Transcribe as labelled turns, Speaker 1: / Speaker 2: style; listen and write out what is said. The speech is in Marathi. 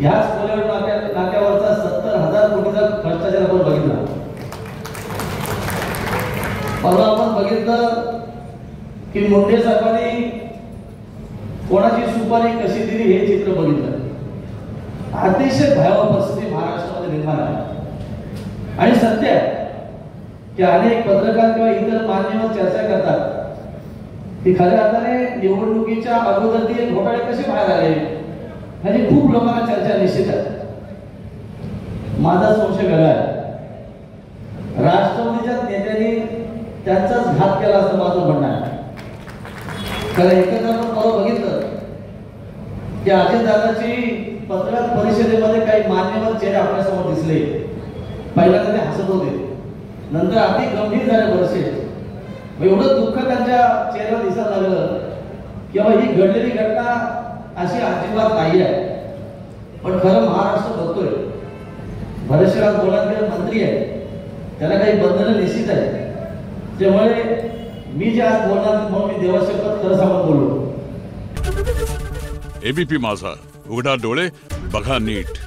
Speaker 1: याच कोल्हेर नाक्यावरचा 70,000 कोटीचा भ्रष्टाचार आपण बघितला। परवा आपण बघितलं की मुंडे साहेबांनी कोणाची सुपारी कशी दिली हे चित्र बघितलं। अतिशय भयावह परिस्थिती महाराष्ट्रामध्ये निर्माण आहे आणि सत्य आहे की अनेक पत्रकार किंवा इतर मान्यवर चर्चा करतात की खऱ्या अर्थाने निवडणुकीच्या अगोदर ते घोटाळे कसे बाहेर आले ह्याची खूप लोकांना चर्चा निश्चित आहे। माझा संशय वेगळा आहे। राष्ट्रवादीच्या नेत्यांनी त्यांचाच घात केला असं माझं म्हणणं आहे। कारण एकत्र आपण परवा बघितलं की अजितदादाची पत्रकार परिषदेमध्ये काही मान्यवर चेहरे आपल्यासमोर दिसले। पहिल्यांदा ते हसत होते, नंतर अति गंभीर झाले बरेचसे। एवढं दुःख त्यांच्या चेहऱ्यावर दिसायला लागलं की ही घडलेली घटना अशी अजिबात नाही आहे। पण खरं महाराष्ट्र बघतोय बरेचसे आज बोलत गेले मंत्री आहे, त्याला काही बंधनं निश्चित आहे। त्यामुळे मी जे आज बोलणार म्हणून मी देवाशपथ खरं सांगून बोललो।
Speaker 2: एबीपी माझा, उघडा डोळे बघा नीट।